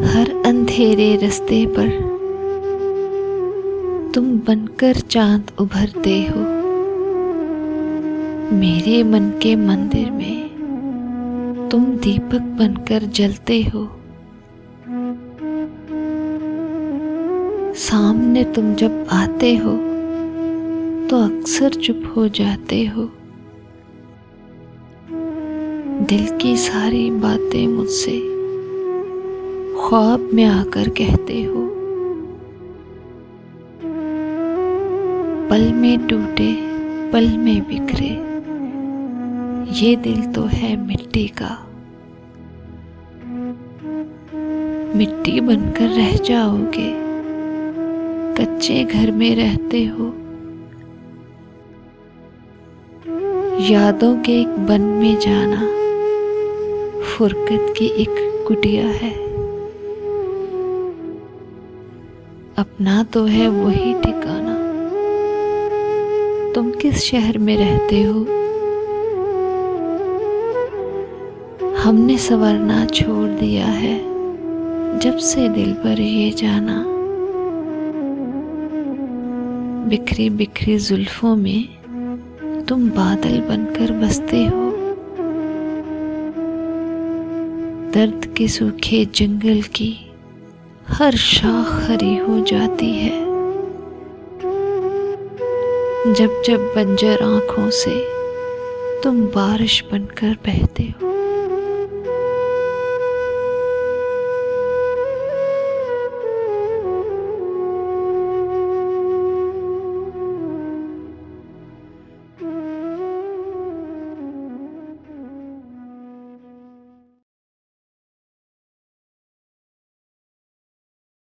हर अंधेरे रास्ते पर तुम बनकर चांद उभरते हो। मेरे मन के मंदिर में तुम दीपक बनकर जलते हो। सामने तुम जब आते हो तो अक्सर चुप हो जाते हो। दिल की सारी बातें मुझसे ख्वाब में आकर कहते हो। पल में टूटे पल में बिखरे ये दिल तो है मिट्टी का। मिट्टी बनकर रह जाओगे, कच्चे घर में रहते हो। यादों के एक वन में जाना फुरकत की एक कुटिया है। अपना तो है वही ठिकाना, तुम किस शहर में रहते हो। हमने संवरना छोड़ दिया है जब से दिल पर ये जाना। बिखरी बिखरी जुल्फों में तुम बादल बनकर बसते हो। दर्द के सूखे जंगल की हर शाख हरी हो जाती है। जब जब बंजर आंखों से तुम बारिश बनकर बहते हो।